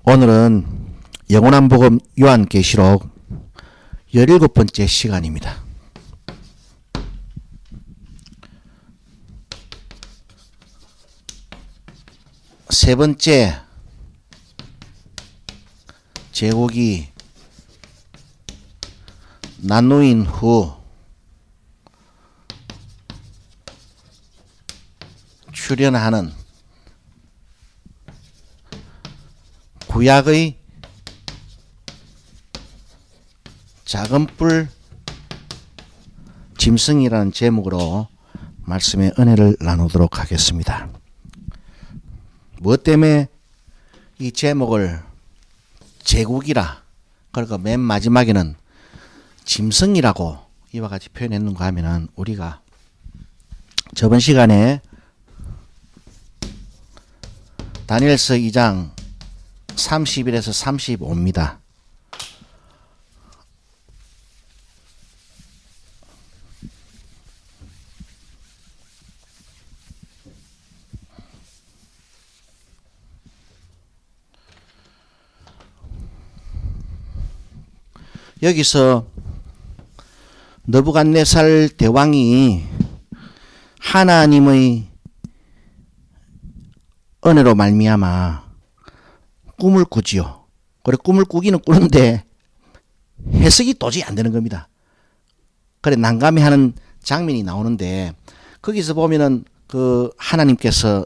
오늘은 영원한 복음 요한계시록 17번째 시간입니다. 세 번째 제국이 나누인 후 출현하는 구약의 작은 뿔 짐승이라는 제목으로 말씀의 은혜를 나누도록 하겠습니다. 무엇 때문에 이 제목을 제국이라, 그러니까 맨 마지막에는 짐승이라고 이와 같이 표현했는가 하면은, 우리가 저번 시간에 다니엘서 2장 31에서 35입니다. 여기서 느부갓네살 대왕이 하나님의 은혜로 말미암아 꿈을 꾸지요. 그래, 꿈을 꾸기는 꾸는데 해석이 도저히 안 되는 겁니다. 그래, 난감해하는 장면이 나오는데, 거기서 보면은 그 하나님께서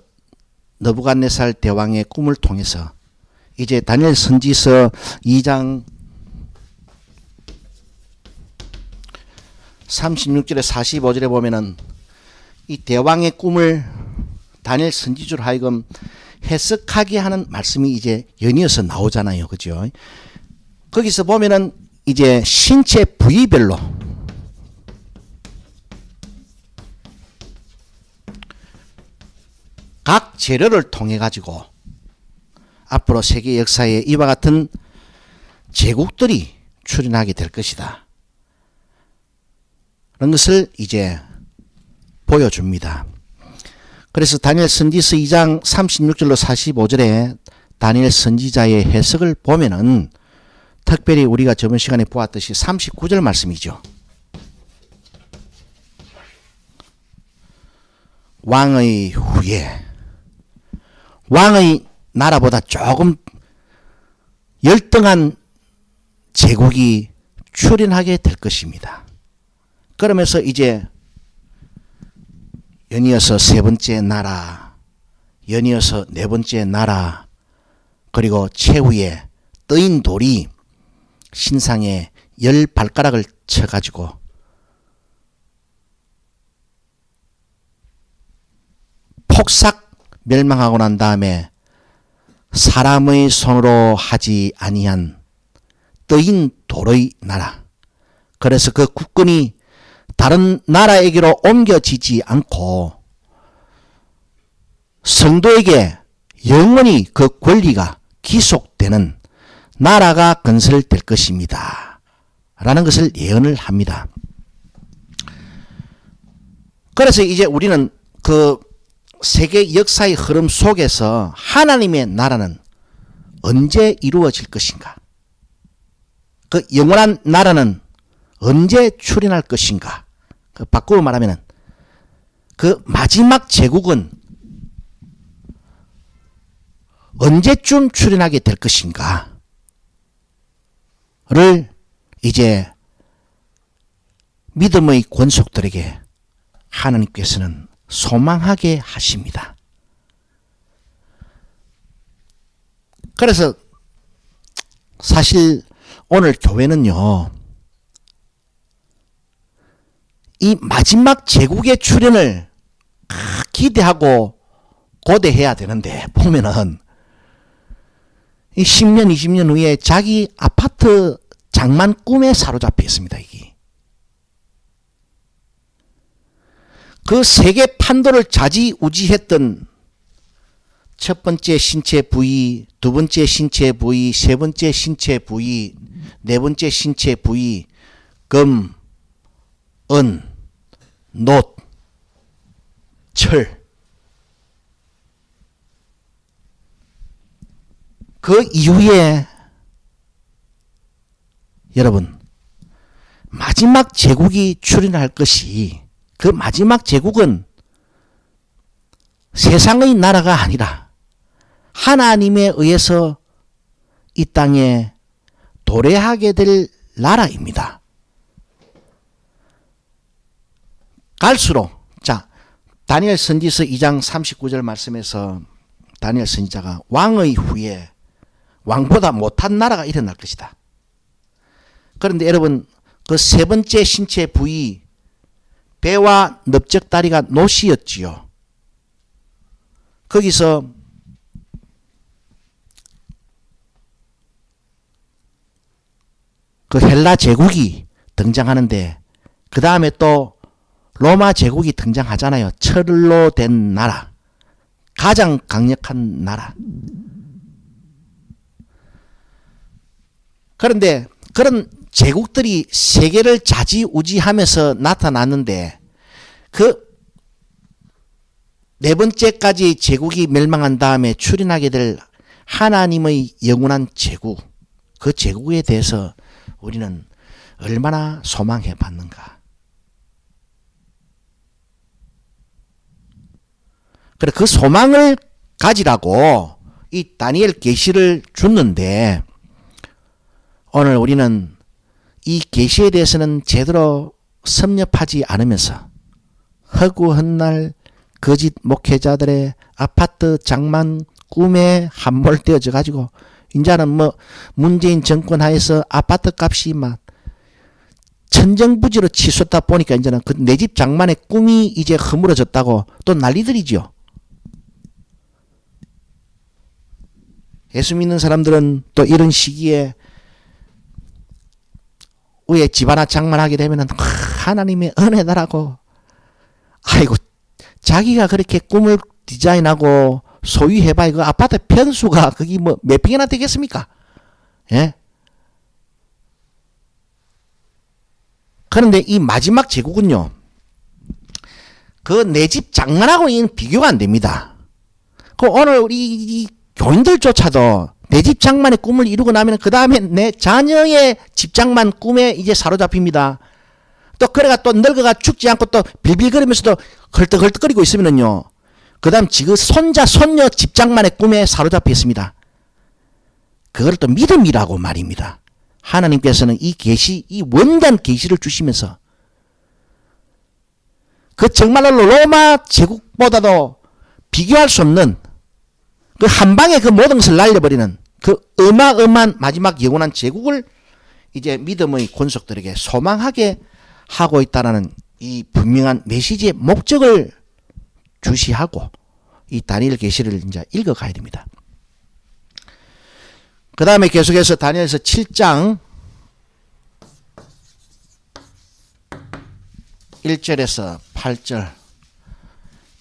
느부갓네살 대왕의 꿈을 통해서 이제 다니엘 선지서 2장 36절에 45절에 보면은 이 대왕의 꿈을 다니엘 선지자로 하여금 해석하게 하는 말씀이 이제 연이어서 나오잖아요. 그죠? 거기서 보면은 이제 신체 부위별로 각 재료를 통해 가지고 앞으로 세계 역사에 이와 같은 제국들이 출현하게 될 것이다. 그런 것을 이제 보여줍니다. 그래서 다니엘 선지서 2장 36절로 45절에 다니엘 선지자의 해석을 보면은, 특별히 우리가 저번 시간에 보았듯이 39절 말씀이죠. 왕의 후에, 왕의 나라보다 조금 열등한 제국이 출현하게 될 것입니다. 그러면서 이제 연이어서 세 번째 나라, 연이어서 네 번째 나라, 그리고 최후에 떠인 돌이 신상에 10발가락을 쳐가지고 폭삭 멸망하고 난 다음에 사람의 손으로 하지 아니한 떠인 돌의 나라, 그래서 그 국권이 다른 나라에게로 옮겨지지 않고 성도에게 영원히 그 권리가 기속되는 나라가 건설될 것입니다. 라는 것을 예언을 합니다. 그래서 이제 우리는 그 세계 역사의 흐름 속에서 하나님의 나라는 언제 이루어질 것인가? 그 영원한 나라는 언제 출현할 것인가? 그 바꾸어 말하면 그 마지막 제국은 언제쯤 출현하게 될 것인가를 이제 믿음의 권속들에게 하나님께서는 소망하게 하십니다. 그래서 사실 오늘 교회는요, 이 마지막 제국의 출현을 기대하고 고대해야 되는데, 보면은 이 10년, 20년 후에 자기 아파트 장만 꿈에 사로잡혀 있습니다. 이게 그 세계 판도를 좌지우지했던 첫 번째 신체 부위, 두 번째 신체 부위, 세 번째 신체 부위, 네 번째 신체 부위, 금, 은, 놋, 철, 그 이후에 여러분 마지막 제국이 출현할 것이, 그 마지막 제국은 세상의 나라가 아니라 하나님에 의해서 이 땅에 도래하게 될 나라입니다. 갈수록, 자, 다니엘 선지서 2장 39절 말씀에서 다니엘 선지자가 왕의 후에 왕보다 못한 나라가 일어날 것이다. 그런데 여러분, 그 세 번째 신체 부위, 배와 넓적다리가 노시였지요. 거기서 그 헬라 제국이 등장하는데, 그 다음에 또 로마 제국이 등장하잖아요. 철로 된 나라, 가장 강력한 나라. 그런데 그런 제국들이 세계를 좌지우지하면서 나타났는데, 그 네 번째까지 제국이 멸망한 다음에 출현하게 될 하나님의 영원한 제국, 그 제국에 대해서 우리는 얼마나 소망해 봤는가. 그래, 그 소망을 가지라고 이 다니엘 계시를 줬는데, 오늘 우리는 이 계시에 대해서는 제대로 섭렵하지 않으면서 허구한 날 거짓 목회자들의 아파트 장만 꿈에 함몰되어져 가지고, 이제는 뭐 문재인 정권 하에서 아파트 값이 막 천정부지로 치솟다 보니까 이제는 그 내 집 장만의 꿈이 이제 허물어졌다고 또 난리들이죠. 예수 믿는 사람들은 또 이런 시기에 위에 집 하나 장만하게 되면은 하나님의 은혜다라고, 아이고 자기가 그렇게 꿈을 디자인하고 소유해봐야 그 아파트 편수가 그게 뭐 몇 평이나 되겠습니까? 예? 그런데 이 마지막 제국은요, 그 내 집 장만하고는 비교가 안 됩니다. 그 오늘 우리 이 교인들조차도 내 집 장만의 꿈을 이루고 나면 그 다음에 내 자녀의 집 장만 꿈에 이제 사로잡힙니다. 또 그래가 또 늙어가 죽지 않고 또 빌빌거리면서도 헐떡헐떡거리고 있으면은요, 그 다음 지금 손자 손녀 집 장만의 꿈에 사로잡혀 있습니다. 그걸 또 믿음이라고 말입니다. 하나님께서는 이 계시, 이 원단 계시를 주시면서 그 정말로 로마 제국보다도 비교할 수 없는 그 한 방에 그 모든 것을 날려버리는 그 어마어마한 마지막 영원한 제국을 이제 믿음의 권속들에게 소망하게 하고 있다는 이 분명한 메시지의 목적을 주시하고 이 다니엘 계시를 이제 읽어가야 됩니다. 그 다음에 계속해서 다니엘서 7장 1절에서 8절,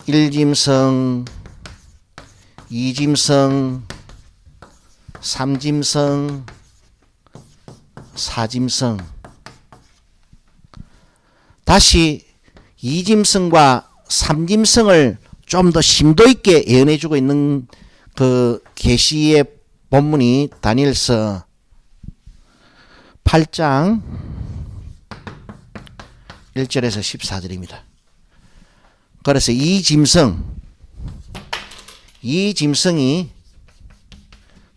1짐승, 2짐승, 3짐승, 4짐승. 다시 2짐승과 3짐승을 좀 더 심도 있게 예언해주고 있는 그 계시의 본문이 다니엘서 8장 1절에서 14절입니다. 그래서 이 짐승이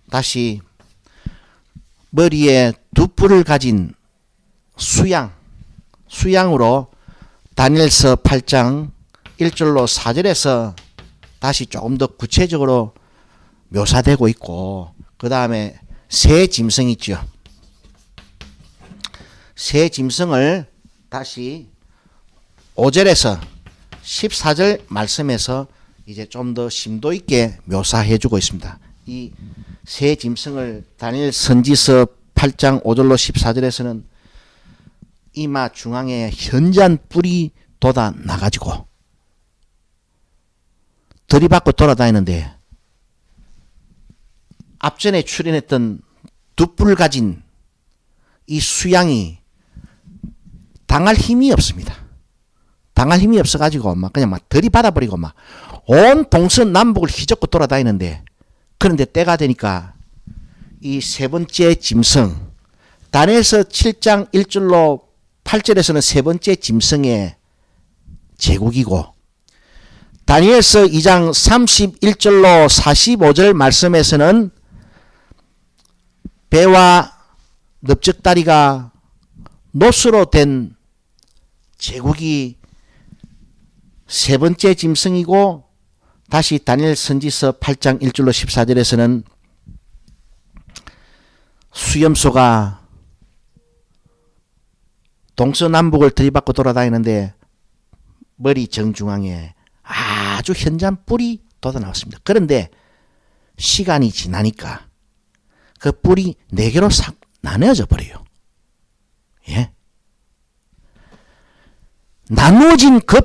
다시 머리에 두 뿔을 가진 수양으로 다니엘서 8장 1절로 4절에서 다시 조금 더 구체적으로 묘사되고 있고, 그 다음에 새 짐승 있죠. 새 짐승을 다시 5절에서 14절 말씀에서 이제 좀 더 심도 있게 묘사해 주고 있습니다. 이 새 짐승을 다니엘 선지서 8장 5절로 14절에서는 이마 중앙에 현잔 뿔이 돋아 나가지고 들이받고 돌아다니는데, 앞전에 출현했던 두 뿔 가진 이 수양이 당할 힘이 없습니다. 당할 힘이 없어가지고 막 그냥 막 들이받아버리고 막 온 동서남북을 휘젓고 돌아다니는데, 그런데 때가 되니까 이 세 번째 짐승, 다니엘서 7장 1절로 8절에서는 세 번째 짐승의 제국이고, 다니엘서 2장 31절로 45절 말씀에서는 배와 넓적다리가 노스로 된 제국이 세 번째 짐승이고, 다시 다니엘 선지서 8장 1절로 14절에서는 수염소가 동서남북을 들이받고 돌아다니는데 머리 정중앙에 아주 현저한 뿔이 돋아나왔습니다. 그런데 시간이 지나니까 그 뿔이 네 개로 싹 나누어져 버려요. 예. 나누어진 그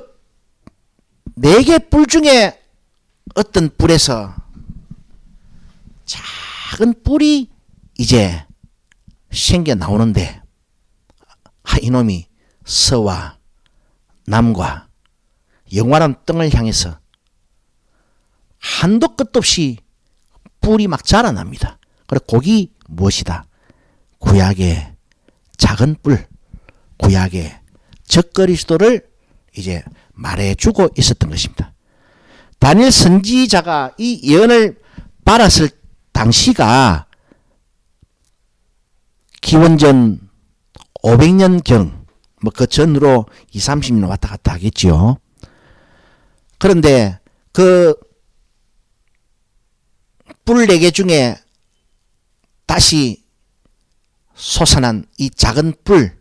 네 개 뿔 중에 어떤 뿔에서 작은 뿔이 이제 생겨 나오는데, 이놈이 서와 남과 영원한 땅을 향해서 한도 끝도 없이 뿔이 막 자라납니다. 그리고 거기 무엇이다? 구약의 작은 뿔, 구약의 적그리스도를 이제 말해주고 있었던 것입니다. 다니엘 선지자가 이 예언을 받았을 당시가 기원전 500년경, 뭐 그 전으로 20, 30년 왔다 갔다 하겠죠. 그런데 그 뿔 4개 중에 다시 솟아난 이 작은 뿔,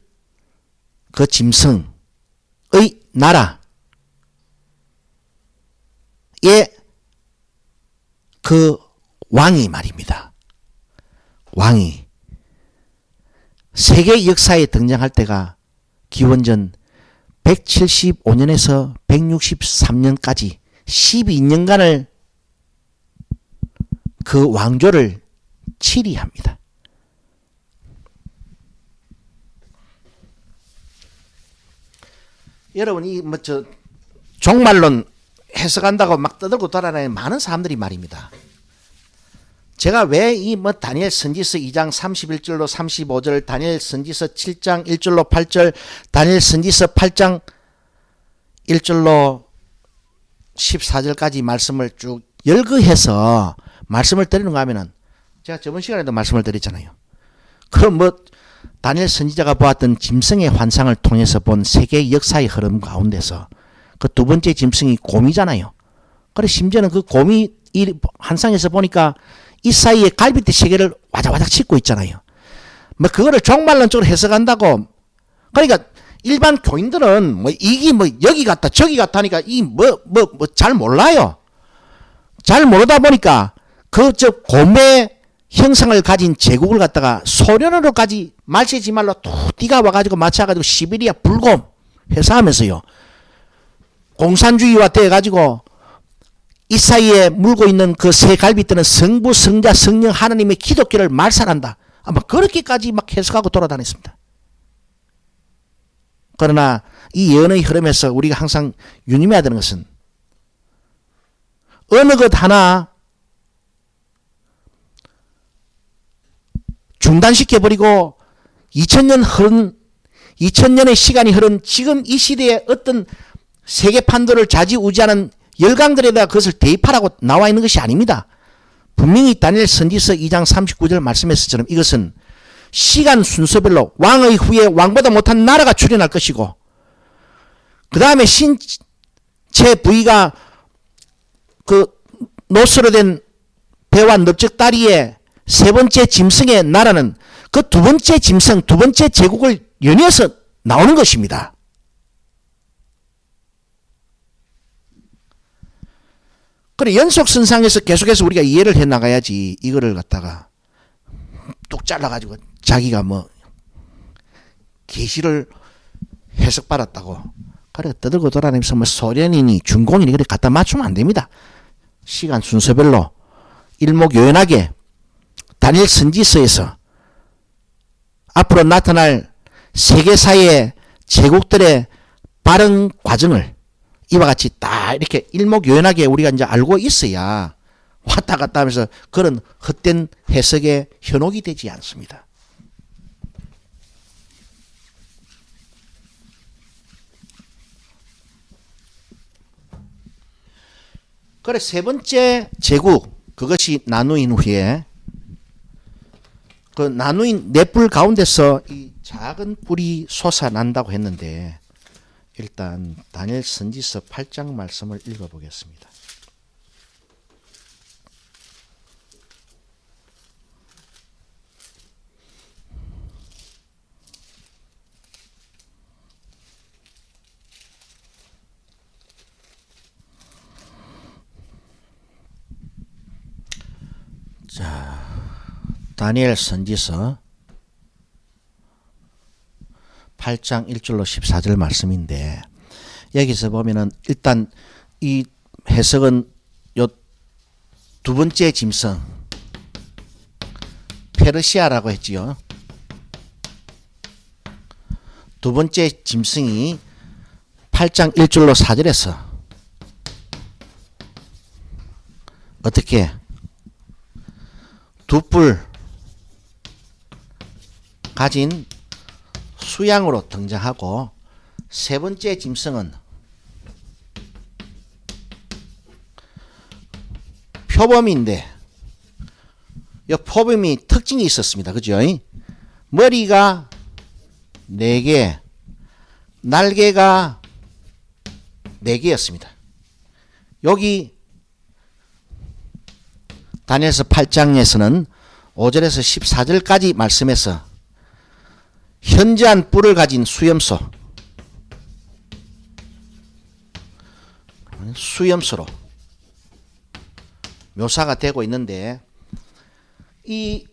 그 짐승의 나라에 그 왕이 말입니다. 왕이 세계 역사에 등장할 때가 기원전 175년에서 163년까지 12년간을 그 왕조를 치리합니다. 여러분, 이 종말론 해석한다고 막 떠들고 돌아다니는 많은 사람들이 말입니다. 제가 왜 이 다니엘 선지서 2장 31절로 35절, 다니엘 선지서 7장 1절로 8절, 다니엘 선지서 8장 1절로 14절까지 말씀을 쭉 열거해서 말씀을 드리는가 하면은, 제가 저번 시간에도 말씀을 드렸잖아요. 그럼 다니엘 선지자가 보았던 짐승의 환상을 통해서 본 세계 역사의 흐름 가운데서 그 두 번째 짐승이 곰이잖아요. 그래 심지어는 그 곰이 이 환상에서 보니까 이 사이에 갈비뼈 3개를 와작와작 찢고 있잖아요. 그거를 종말론적으로 해석한다고. 그러니까 일반 교인들은 이게 여기 갔다 저기 갔다 하니까 잘 몰라요. 잘 모르다 보니까 곰의 형상을 가진 제국을 갖다가 소련으로까지 말세지말로 툭 뛰가 와가지고 맞춰가지고 시베리아 불곰 회사하면서요, 공산주의와 돼가지고 이 사이에 물고 있는 그 세 갈비뼈는 성부, 성자, 성령 하나님의 기독교를 말살한다. 아마 그렇게까지 막 해석하고 돌아다녔습니다. 그러나 이 예언의 흐름에서 우리가 항상 유념해야 되는 것은, 어느 것 하나 중단시켜버리고 2000년의 시간이 흐른 지금 이 시대에 어떤 세계 판도를 좌지우지하는 열강들에다가 그것을 대입하라고 나와 있는 것이 아닙니다. 분명히 다니엘 선지서 2장 39절 말씀에서처럼 이것은 시간 순서별로 왕의 후에 왕보다 못한 나라가 출현할 것이고, 그 다음에 신체 부위가 그 노스로 된 배와 넓적다리의 세 번째 짐승의 나라는 그 두 번째 짐승, 두 번째 제국을 연이어서 나오는 것입니다. 그래 연속선상에서 계속해서 우리가 이해를 해 나가야지, 이거를 갖다가 뚝 잘라가지고 자기가 계시를 해석받았다고 그래 떠들고 돌아다니면서 소련이니 중공이니 그래 갖다 맞추면 안 됩니다. 시간 순서별로 일목요연하게 다니엘 선지서에서 앞으로 나타날 세계사의 제국들의 발행 과정을 이와 같이 딱 이렇게 일목요연하게 우리가 이제 알고 있어야 왔다 갔다 하면서 그런 헛된 해석에 현혹이 되지 않습니다. 그래 세 번째 제국 그것이 나누인 후에 그 나누인 넷불 가운데서 이 작은 뿔이 솟아난다고 했는데 일단 다니엘 선지서 8장 말씀을 읽어보겠습니다. 자, 다니엘 선지서 8장 1절로 14절 말씀인데 여기서 보면은 일단 이 해석은 요 두 번째 짐승 페르시아라고 했지요. 두 번째 짐승이 8장 1절로 4절에서 어떻게 두 뿔 가진 수양으로 등장하고 세 번째 짐승은 표범인데 이 표범이 특징이 있었습니다. 그죠? 머리가 4개, 날개가 4개였습니다. 여기 다니엘서 8장에서는 5절에서 14절까지 말씀해서 현저한 뿔을 가진 수염소로 묘사가 되고 있는데 이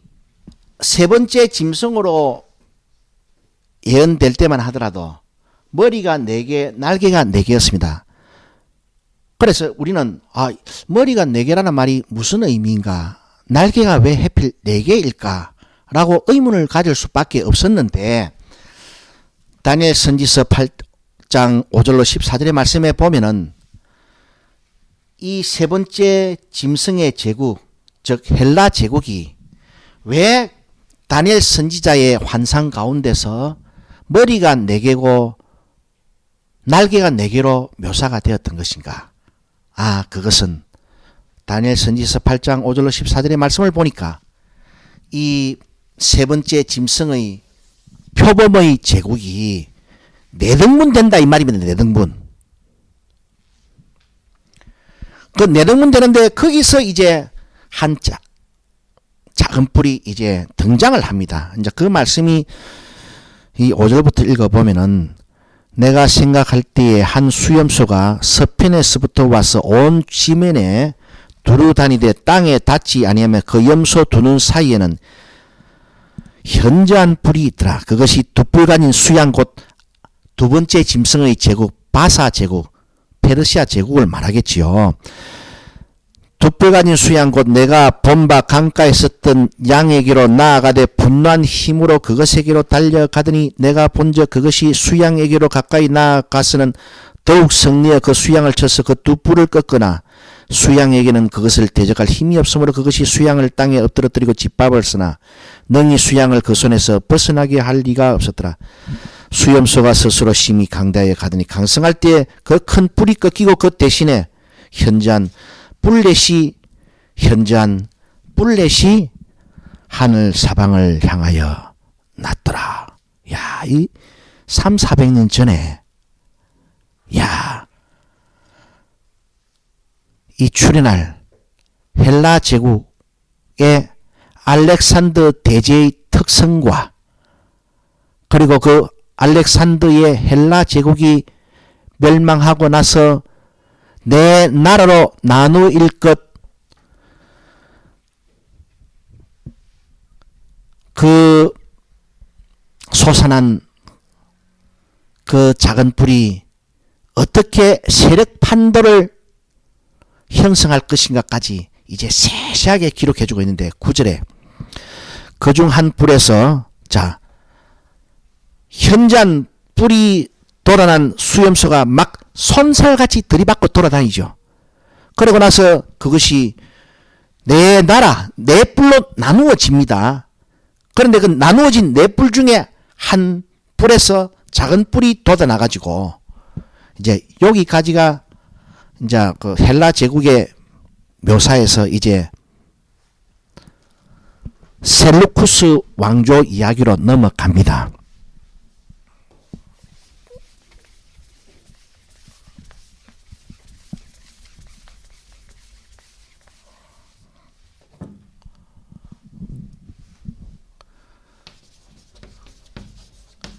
세 번째 짐승으로 예언될 때만 하더라도 머리가 4개, 날개가 4개였습니다. 그래서 우리는 머리가 4개라는 말이 무슨 의미인가? 날개가 왜 하필 4개일까? 라고 의문을 가질 수밖에 없었는데 다니엘 선지서 8장 5절로 14절의 말씀에 보면은 이 세 번째 짐승의 제국, 즉 헬라 제국이 왜 다니엘 선지자의 환상 가운데서 머리가 4개고 날개가 4개로 묘사가 되었던 것인가? 그것은 다니엘 선지서 8장 5절로 14절의 말씀을 보니까 이 세 번째 짐승의 표범의 제국이 4등분 된다 이 말입니다. 4등분. 그 4등분 되는데 거기서 이제 한 작은 뿔이 이제 등장을 합니다. 이제 그 말씀이 이 5절부터 읽어보면은 내가 생각할 때에 한 수염소가 서편에서부터 와서 온 지면에 두루 다니되 땅에 닿지 아니하며 그 염소 두 눈 사이에는 현저한 뿔이 있더라. 그것이 두 뿔 가진 수양 곧 두 번째 짐승의 제국 바사 제국 페르시아 제국을 말하겠지요. 두 뿔 가진 수양 곧 내가 본 바 강가에 섰던 양에게로 나아가되 분노한 힘으로 그것에게로 달려가더니 내가 본즉 그것이 수양에게로 가까이 나아가서는 더욱 성내어 그 수양을 쳐서 그 두 뿔을 꺾거나 수양에게는 그것을 대적할 힘이 없으므로 그것이 수양을 땅에 엎드러뜨리고 짓밟을 쓰나 능히 수양을 그 손에서 벗어나게 할 리가 없었더라. 수염소가 스스로 심히 강다에 가더니 강성할 때에 그 큰 뿔이 꺾이고 그 대신에 현저한 뿔렛이 하늘 사방을 향하여 났더라. 야, 이 300~400년 전에 이 출현할 헬라 제국의 알렉산더 대제의 특성과 그리고 그 알렉산더의 헬라 제국이 멸망하고 나서 내 나라로 나누일 것 그 솟아난 그 작은 뿔이 어떻게 세력 판도를 형성할 것인가까지 이제 세세하게 기록해주고 있는데 9절에 그중 한 뿔에서 현저한 뿔이 돌아난 수염소가 막 손살같이 들이받고 돌아다니죠. 그러고 나서 그것이 네 나라, 네 뿔로 나누어집니다. 그런데 그 나누어진 네 뿔 중에 한 뿔에서 작은 뿔이 돋아나가지고 이제 여기까지가 이제 그 헬라 제국의 묘사에서 이제 셀루쿠스 왕조 이야기로 넘어갑니다.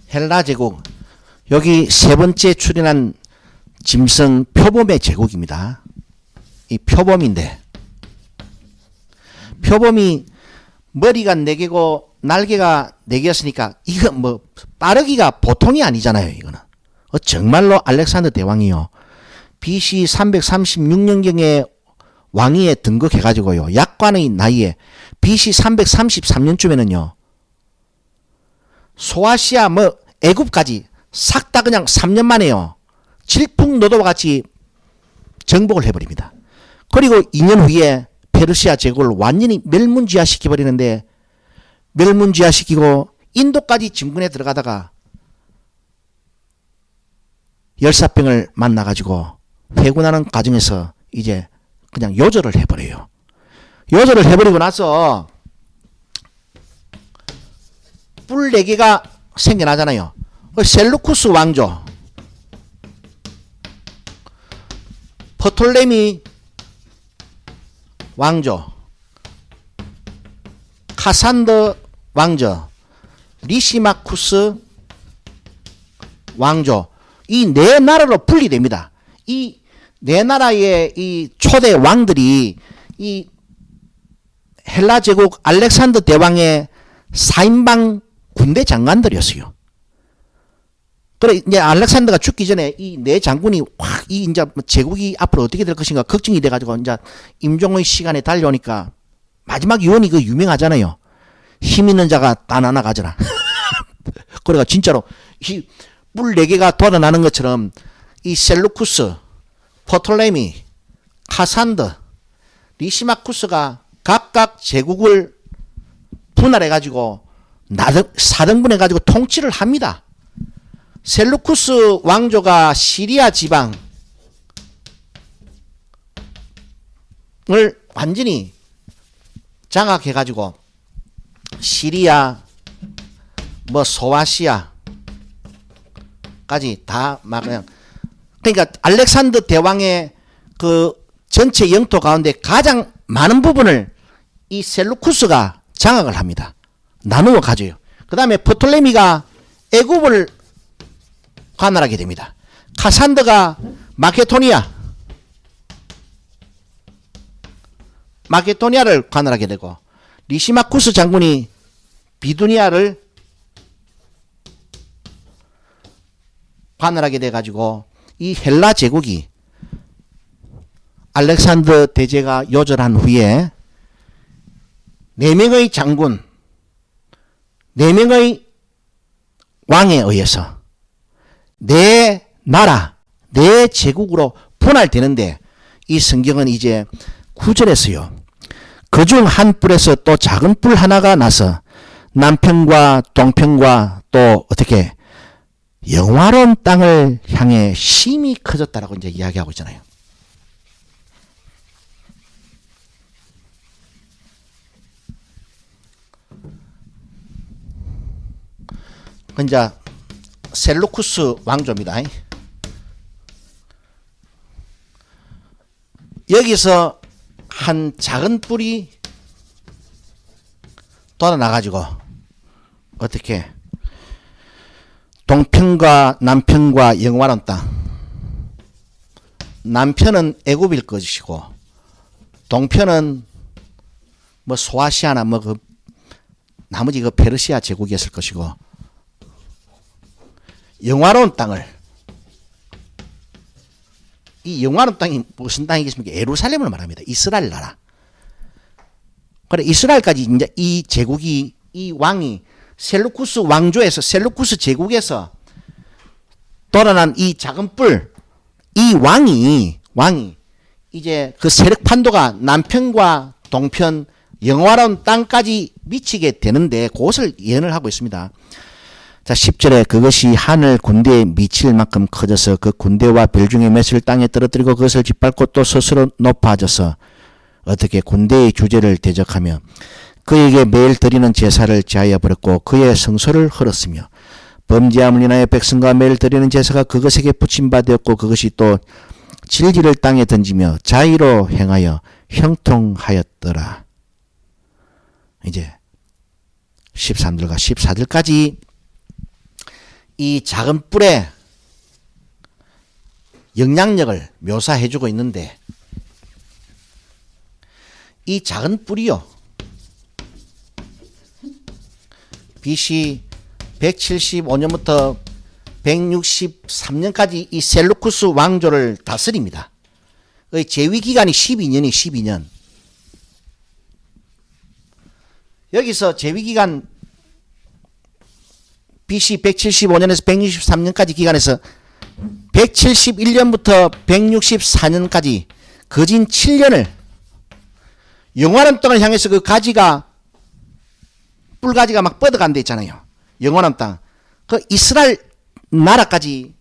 헬라 제국, 여기 세 번째 출현한 짐승 표범의 제국입니다. 이 표범인데, 표범이 머리가 4개고 날개가 4개였으니까 이거 뭐 빠르기가 보통이 아니잖아요. 이거는 정말로 알렉산더 대왕이요, BC 336년경에 왕위에 등극해가지고요, 약관의 나이에 BC 333년쯤에는요 소아시아 뭐 애굽까지 싹 다 그냥 3년 만에요 질풍노도와 같이 정복을 해버립니다. 그리고 2년 후에 페르시아 제국을 완전히 멸문지화 시켜버리는데, 멸문지화 시키고 인도까지 진군에 들어가다가 열사병을 만나가지고 회군하는 과정에서 이제 그냥 요절을 해버려요. 요절을 해버리고 나서 뿔 4개가 생겨나잖아요. 셀루쿠스 왕조, 프톨레미 왕조, 카산더 왕조, 리시마쿠스 왕조, 이 네 나라로 분리됩니다. 이 네 나라의 이 초대 왕들이 이 헬라 제국 알렉산더 대왕의 4인방 군대 장관들이었어요. 그래 이제 알렉산더가 죽기 전에 이 네 장군이 확 이 이제 제국이 앞으로 어떻게 될 것인가 걱정이 돼가지고 이제 임종의 시간에 달려오니까 마지막 유언이 그 유명하잖아요. 힘 있는 자가 딴 하나 가져라. 그래가 진짜로 이 뿔 4개가 돌아나는 것처럼 이 셀루쿠스, 포톨레미, 카산더, 리시마쿠스가 각각 제국을 분할해가지고 4등분해가지고 통치를 합니다. 셀루쿠스 왕조가 시리아 지방을 완전히 장악해가지고 시리아, 뭐 소아시아까지 다 막 그냥, 그러니까 알렉산더 대왕의 그 전체 영토 가운데 가장 많은 부분을 이 셀루쿠스가 장악을 합니다. 나누어 가져요. 그 다음에 프톨레미가 애굽을 관할하게 됩니다. 카산더가 마케도니아를 관할하게 되고, 리시마쿠스 장군이 비두니아를 관할하게 돼가지고 이 헬라 제국이 알렉산더 대제가 요절한 후에 4명의 장군, 4명의 왕에 의해서 네 나라, 네 제국으로 분할되는데, 이 성경은 이제 9절에서요, 그중 한 뿔에서 또 작은 뿔 하나가 나서 남편과 동편과 또 어떻게 영화로운 땅을 향해 심히 커졌다라고 이제 이야기하고 있잖아요. 이제 셀루쿠스 왕조입니다. 여기서 한 작은 뿔이 돋아나가지고 어떻게 동편과 남편과 영원한 땅, 남편은 애굽일 것이고 동편은 뭐 소아시아나 뭐 그 나머지 그 페르시아 제국이었을 것이고, 영화로운 땅을, 이 영화로운 땅이 무슨 땅이겠습니까? 예루살렘을 말합니다. 이스라엘 나라. 그래 이스라엘까지 이제 이 제국이, 이 왕이 셀루쿠스 왕조에서, 셀루쿠스 제국에서 돌아난 이 작은 뿔, 이 왕이 이제 그 세력 판도가 남편과 동편 영화로운 땅까지 미치게 되는데 그것을 예언을 하고 있습니다. 자, 10절에 그것이 하늘 군대에 미칠 만큼 커져서 그 군대와 별중의 맷을 땅에 떨어뜨리고 그것을 짓밟고 또 스스로 높아져서 어떻게 군대의 주제를 대적하며 그에게 매일 드리는 제사를 제하여 버렸고 그의 성소를 헐었으며 범죄함을 인하여 백성과 매일 드리는 제사가 그것에게 붙임바 되었고 그것이 또 질기를 땅에 던지며 자의로 행하여 형통하였더라. 이제 13절과 14절까지 이 작은 뿔의 영향력을 묘사해주고 있는데 이 작은 뿔이요 BC 175년부터 163년까지 이 셀루쿠스 왕조를 다스립니다. 재위기간이 12년이 12년. 여기서 재위기간 BC 175년에서 163년까지 기간에서 171년부터 164년까지 거진 7년을 영원한 땅을 향해서 그 가지가 뿔가지가 막 뻗어간 데 있잖아요. 영원한 땅. 그 이스라엘 나라까지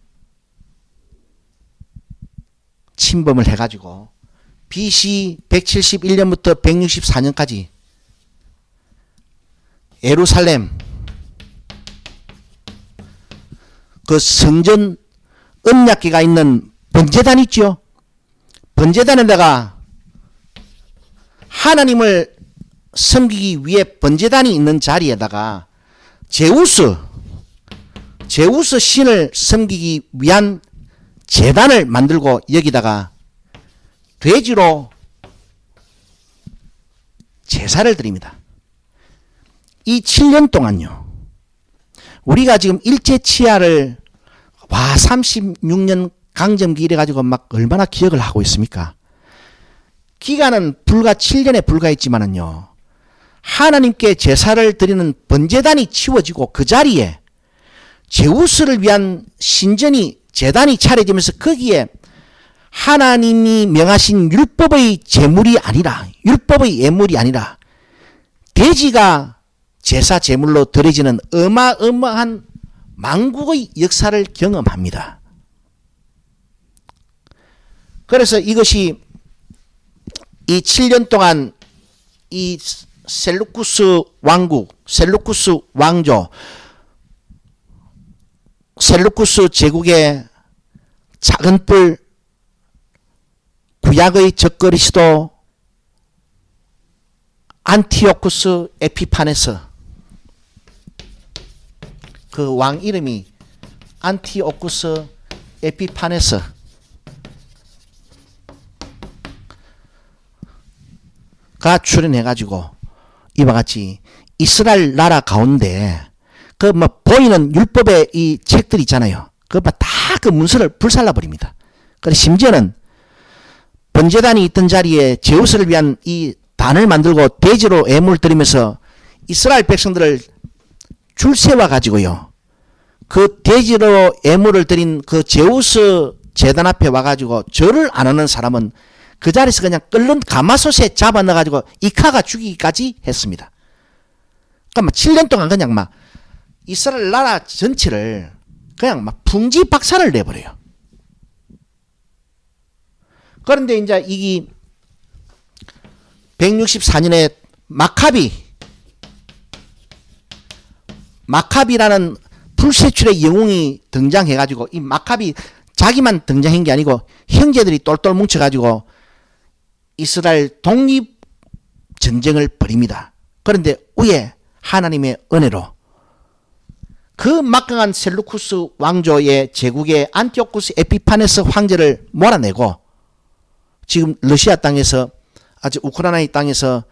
침범을 해가지고 BC 171년부터 164년까지 예루살렘 그 성전 언약궤가 있는 번제단 있죠. 번제단에다가 하나님을 섬기기 위해 번제단이 있는 자리에다가 제우스 신을 섬기기 위한 제단을 만들고 여기다가 돼지로 제사를 드립니다. 이 7년 동안요. 우리가 지금 일제치하를 36년 강점기 이래가지고 막 얼마나 기억을 하고 있습니까? 기간은 불과 7년에 불과했지만은요. 하나님께 제사를 드리는 번제단이 치워지고 그 자리에 제우스를 위한 신전이 제단이 차려지면서 거기에 하나님이 명하신 율법의 제물이 아니라 율법의 예물이 아니라 돼지가 제사 제물로 드려지는 어마어마한 만국의 역사를 경험합니다. 그래서 이것이 이 7년 동안 이 셀루쿠스 왕국, 셀루쿠스 왕조, 셀루쿠스 제국의 작은 뿔 구약의 적그리스도 안티오쿠스 에피파네스, 그 왕 이름이 안티오쿠스 에피파네스, 가 출연해가지고 이와 같이 이스라엘 나라 가운데 그 뭐 보이는 율법의 이 책들 있잖아요. 그 다 그 문서를 불살라 버립니다. 그래 심지어는 번제단이 있던 자리에 제우스를 위한 이 단을 만들고 돼지로 예물 드리면서 이스라엘 백성들을 줄 세워 가지고요. 그 돼지로 예물을 드린 그 제우스 제단 앞에 와가지고 절을 안 하는 사람은 그 자리에서 그냥 끓는 가마솥에 잡아 넣어가지고 이카가 죽이기까지 했습니다. 그러니까 막 7년 동안 그냥 막 이스라엘 나라 전체를 그냥 막 풍지 박살을 내버려요. 그런데 이제 이게 164년에 마카비라는 불세출의 영웅이 등장해가지고 이 마카비 자기만 등장한 게 아니고 형제들이 똘똘 뭉쳐가지고 이스라엘 독립 전쟁을 벌입니다. 그런데 위에 하나님의 은혜로 그 막강한 셀루쿠스 왕조의 제국의 안티오쿠스 에피파네스 황제를 몰아내고 지금 러시아 땅에서 아주 우크라이나 땅에서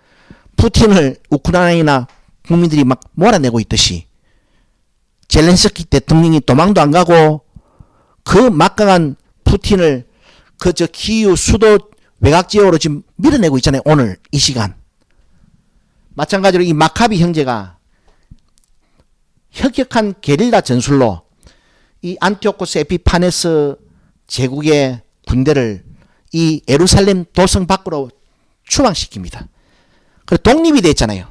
푸틴을 우크라이나 국민들이 막 몰아내고 있듯이 젤렌스키 대통령이 도망도 안 가고 그 막강한 푸틴을 그 저 키이우 수도 외곽지역으로 지금 밀어내고 있잖아요. 오늘 이 시간. 마찬가지로 이 마카비 형제가 혁혁한 게릴라 전술로 이 안티오코스 에피파네스 제국의 군대를 이 예루살렘 도성 밖으로 추방시킵니다. 그리고 독립이 됐잖아요.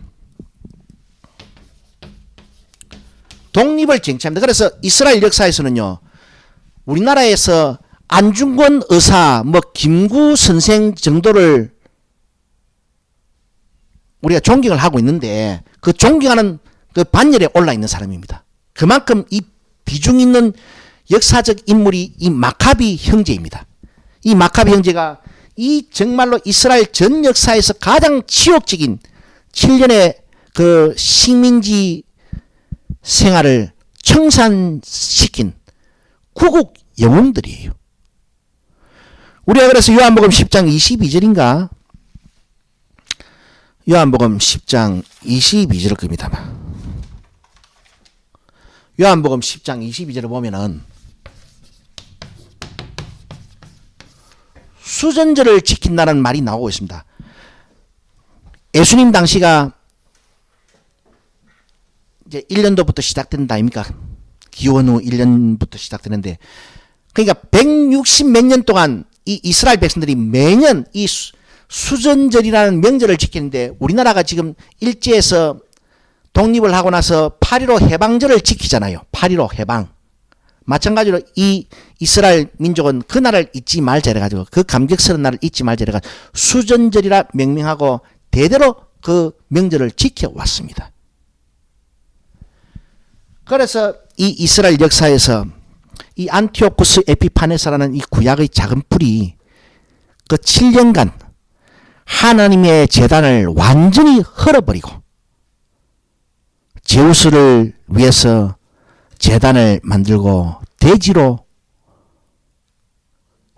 독립을 쟁취합니다. 그래서 이스라엘 역사에서는요, 우리나라에서 안중근 의사, 김구 선생 정도를 우리가 존경을 하고 있는데, 그 존경하는 그 반열에 올라 있는 사람입니다. 그만큼 이 비중 있는 역사적 인물이 이 마카비 형제입니다. 이 마카비 형제가 이 정말로 이스라엘 전 역사에서 가장 치욕적인 7년의 그 식민지 생활을 청산시킨 구국 영웅들이에요. 우리가 그래서 요한복음 10장 22절인가? 요한복음 10장 22절을 겁니다. 요한복음 10장 22절을 보면은 수전절을 지킨다는 말이 나오고 있습니다. 예수님 당시가 이제 1년도부터 시작된다 아닙니까? 기원 후 1년부터 시작되는데, 그러니까 160 몇 년 동안 이 이스라엘 백성들이 매년 이 수전절이라는 명절을 지키는데, 우리나라가 지금 일제에서 독립을 하고 나서 8.15 해방절을 지키잖아요. 8.15 해방. 마찬가지로 이 이스라엘 민족은 그 날을 잊지 말자 해가지고, 그 감격스러운 날을 잊지 말자 해가지고 수전절이라 명명하고 대대로 그 명절을 지켜왔습니다. 그래서 이 이스라엘 역사에서 이 안티오쿠스 에피파네사라는 이 구약의 작은 뿔이 그 7년간 하나님의 제단을 완전히 헐어버리고 제우스를 위해서 제단을 만들고 대지로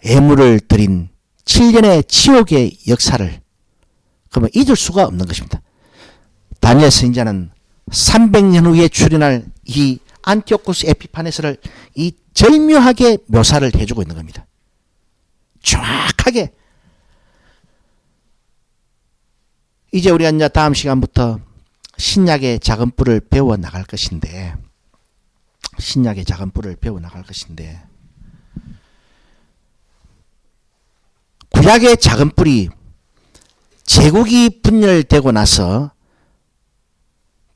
애물을 드린 7년의 치욕의 역사를 그러면 잊을 수가 없는 것입니다. 다니엘 선지자는 300년 후에 출현할 이 안티오쿠스 에피파네스를 이 절묘하게 묘사를 해주고 있는 겁니다. 정확하게. 이제 우리가 이제 다음 시간부터 신약의 작은 뿔을 배워 나갈 것인데, 신약의 작은 뿔을 배워 나갈 것인데, 구약의 작은 뿔이 제국이 분열되고 나서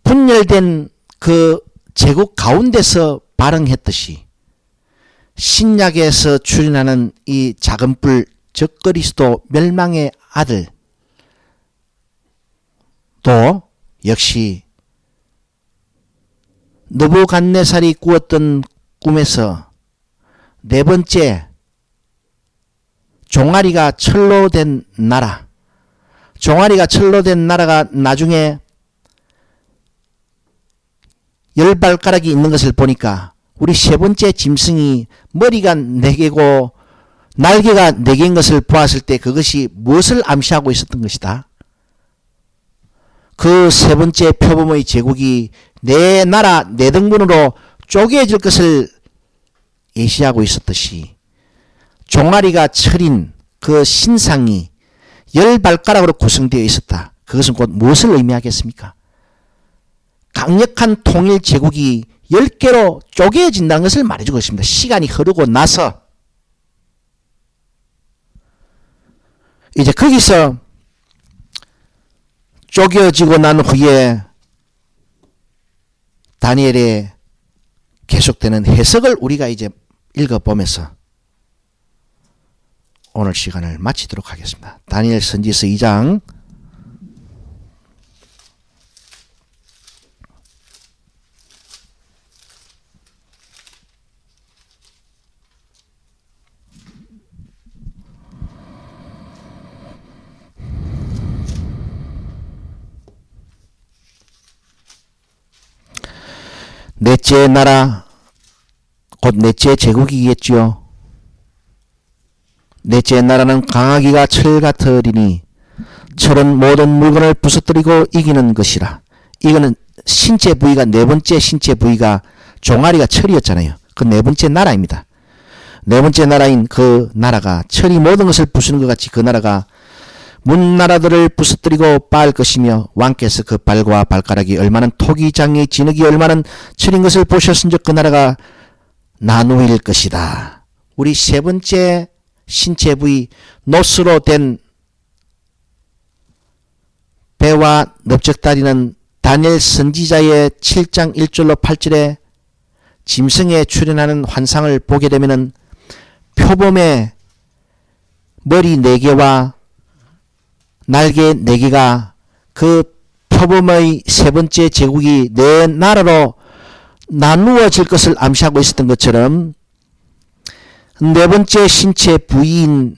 분열된 그 제국 가운데서 발흥했듯이 신약에서 출현하는 이 작은 뿔 적 그리스도 멸망의 아들 또 역시 느부갓네살이 꾸었던 꿈에서 네 번째 종아리가 철로 된 나라, 종아리가 철로 된 나라가 나중에 10발가락이 있는 것을 보니까 우리 세 번째 짐승이 머리가 4개고 날개가 4개인 것을 보았을 때 그것이 무엇을 암시하고 있었던 것이다. 그 세 번째 표범의 제국이 네 나라 네 등분으로 쪼개질 것을 예시하고 있었듯이 종아리가 철인 그 신상이 10발가락으로 구성되어 있었다. 그것은 곧 무엇을 의미하겠습니까? 강력한 통일 제국이 10개로 쪼개진다는 것을 말해주고 있습니다. 시간이 흐르고 나서 이제 거기서 쪼개지고 난 후에 다니엘의 계속되는 해석을 우리가 이제 읽어보면서 오늘 시간을 마치도록 하겠습니다. 다니엘 선지서 2장 넷째 나라, 곧 넷째 제국이겠지요. 넷째 나라는 강하기가 철 같으리니 철은 모든 물건을 부서뜨리고 이기는 것이라. 이거는 신체 부위가, 네 번째 신체 부위가 종아리가 철이었잖아요. 그 네 번째 나라입니다. 네 번째 나라인 그 나라가 철이 모든 것을 부수는 것 같이 그 나라가 문나라들을 부서뜨리고 빻을 것이며 왕께서 그 발과 발가락이 얼마나 토기장의 진흙이 얼마나 철인 것을 보셨은즉 그 나라가 나누일 것이다. 우리 세 번째 신체 부위 노스로 된 배와 넓적다리는 다니엘 선지자의 7장 1절로 8절에 짐승에 출현하는 환상을 보게 되면은 표범의 머리 4개와 날개 4개가 그 표범의 세 번째 제국이 네 나라로 나누어질 것을 암시하고 있었던 것처럼 네 번째 신체 부위인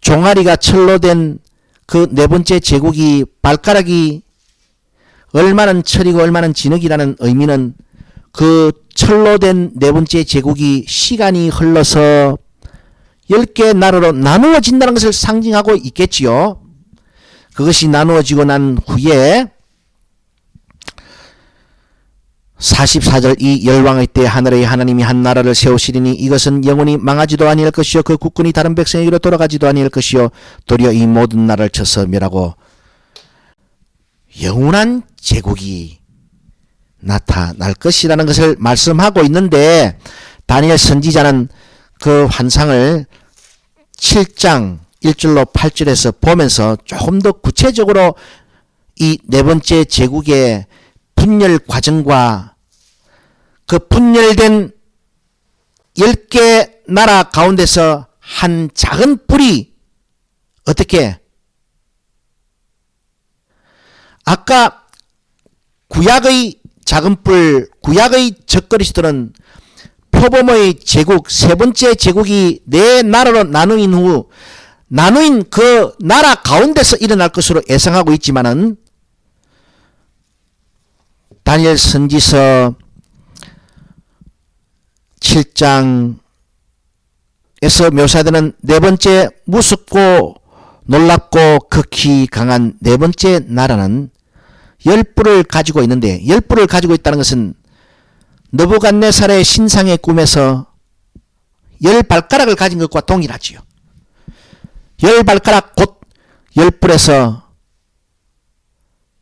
종아리가 철로 된 그 네 번째 제국이 발가락이 얼마는 철이고 얼마는 진흙이라는 의미는 그 철로 된 네 번째 제국이 시간이 흘러서 10개 나라로 나누어진다는 것을 상징하고 있겠지요. 그것이 나누어지고 난 후에 44절 이 열왕의 때 하늘의 하나님이 한 나라를 세우시리니 이것은 영원히 망하지도 아니할 것이요 그 국군이 다른 백성에게로 돌아가지도 아니할 것이요 도리어 이 모든 나라를 쳐서 멸하고 영원한 제국이 나타날 것이라는 것을 말씀하고 있는데 다니엘 선지자는 그 환상을 7장 1절로 8절에서 보면서 조금 더 구체적으로 이 네 번째 제국의 분열 과정과 그 분열된 10개 나라 가운데서 한 작은 뿔이 어떻게 아까 구약의 작은 뿔, 구약의 적그리스도는 표범의 제국, 세 번째 제국이 네 나라로 나누인 후 나누인 그 나라 가운데서 일어날 것으로 예상하고 있지만은 다니엘 선지서 7장에서 묘사되는 네 번째 무섭고 놀랍고 극히 강한 네 번째 나라는 10뿔을 가지고 있는데 10뿔을 가지고 있다는 것은 느부갓네살의 신상의 꿈에서 10발가락을 가진 것과 동일하지요. 10발가락 곧 10뿔에서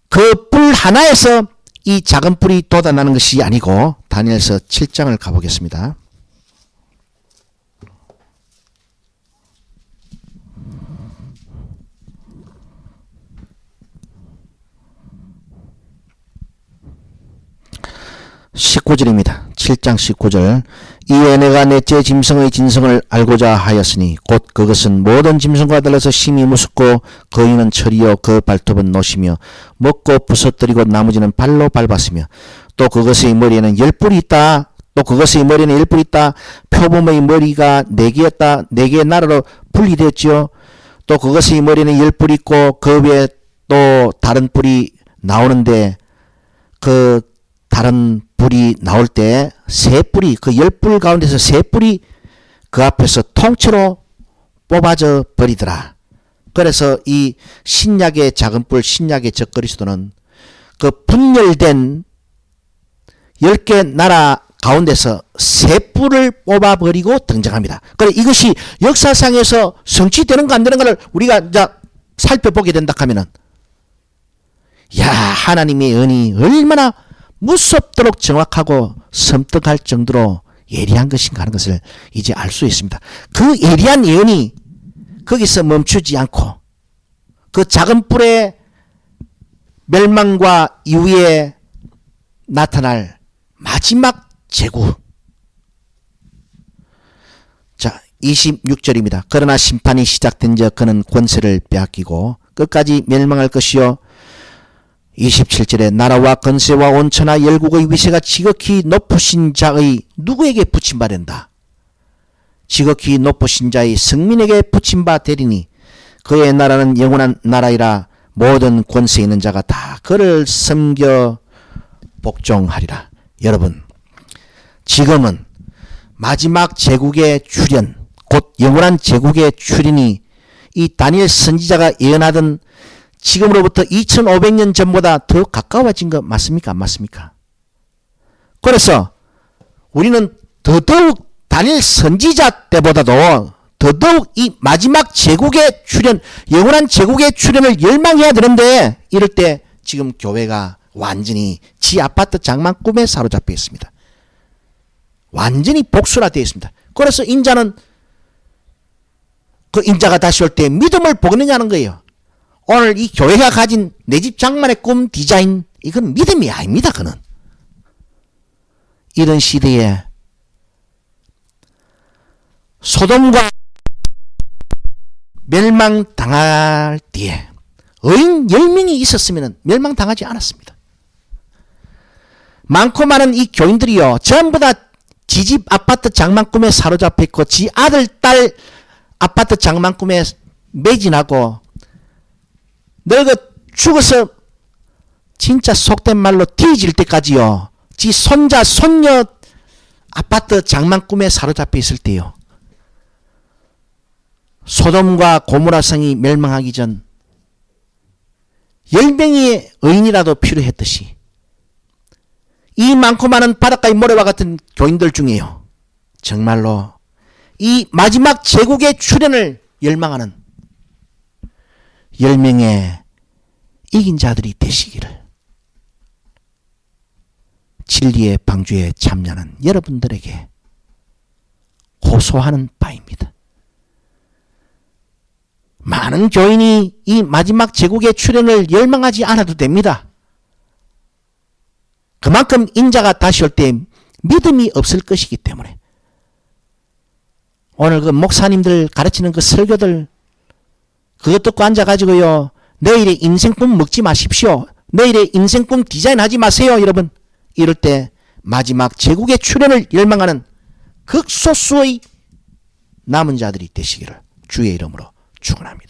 그 뿔 하나에서 이 작은 뿔이 돋아나는 것이 아니고 다니엘서 7장을 가보겠습니다. (19절입니다) 7장 19절 이에 내가 넷째 짐승의 진성을 알고자 하였으니 곧 그것은 모든 짐승과 달라서 심히 무섭고 그 이는 철이요 그 발톱은 노시며 먹고 부서뜨리고 나머지는 발로 밟았으며 또 그것의 머리에는 10뿔이 있다. 또 그것의 머리에는 10뿔이 있다. 표범의 머리가 4개였다. 4개의 나라로 분리되었지요. 또 그것의 머리에는 10뿔이 있고 그 위에 또 다른 뿔이 나오는데 그 다른 뿔이 나올 때 세 뿔이 그 10뿔 가운데서 세 뿔이 그 앞에서 통째로 뽑아져 버리더라. 그래서 이 신약의 작은 뿔, 신약의 적그리스도는 그 분열된 10개 나라 가운데서 세 뿔을 뽑아버리고 등장합니다. 그래 이것이 역사상에서 성취되는가 안 되는가를 우리가 이제 살펴보게 된다 하면은 야 하나님의 은이 얼마나 무섭도록 정확하고 섬뜩할 정도로 예리한 것인가 하는 것을 이제 알 수 있습니다. 그 예리한 예언이 거기서 멈추지 않고 그 작은 뿔의 멸망과 이후에 나타날 마지막 제국. 자, 26절입니다. 그러나 심판이 시작된 적 그는 권세를 빼앗기고 끝까지 멸망할 것이요 27절에 나라와 건세와 온천하 열국의 위세가 지극히 높으신 자의 누구에게 붙임받는다. 지극히 높으신 자의 성민에게 붙임바 되리니 그의 나라는 영원한 나라이라 모든 권세 있는 자가 다 그를 섬겨 복종하리라. 여러분 지금은 마지막 제국의 출현 곧 영원한 제국의 출현이 이 다니엘 선지자가 예언하던 지금으로부터 2500년 전보다 더 가까워진 거 맞습니까? 안 맞습니까? 그래서 우리는 더더욱 다니엘 선지자 때보다도 더더욱 이 마지막 제국의 출현, 영원한 제국의 출현을 열망해야 되는데 이럴 때 지금 교회가 완전히 지 아파트 장만 꿈에 사로잡혀 있습니다. 완전히 복수화되어 있습니다. 그래서 인자는 그 인자가 다시 올 때 믿음을 보겠느냐는 거예요. 오늘 이 교회가 가진 내 집 장만의 꿈 디자인, 이건 믿음이 아닙니다. 그는 이런 시대에 소돔과 멸망당할 때에 의인 10명이 있었으면 멸망당하지 않았습니다. 많고 많은 이 교인들이요, 전부 다 지집 아파트 장만 꿈에 사로잡혀 있고 지 아들 딸 아파트 장만 꿈에 매진하고 늙어 죽어서 진짜 속된 말로 뒤질 때까지요, 지 손자 손녀 아파트 장만 꿈에 사로잡혀 있을 때요, 소돔과 고모라 성이 멸망하기 전 10명의 의인이라도 필요했듯이 이 많고 많은 바닷가의 모래와 같은 교인들 중에요, 정말로 이 마지막 제국의 출현을 열망하는 10명의 이긴 자들이 되시기를 진리의 방주에 참여하는 여러분들에게 호소하는 바입니다. 많은 교인이 이 마지막 제국의 출현을 열망하지 않아도 됩니다. 그만큼 인자가 다시 올 때 믿음이 없을 것이기 때문에 오늘 그 목사님들 가르치는 그 설교들 그것 듣고 앉아가지고요, 내일의 인생꿈 먹지 마십시오, 내일의 인생꿈 디자인하지 마세요 여러분, 이럴 때 마지막 제국의 출현을 열망하는 극소수의 남은 자들이 되시기를 주의 이름으로 축원합니다.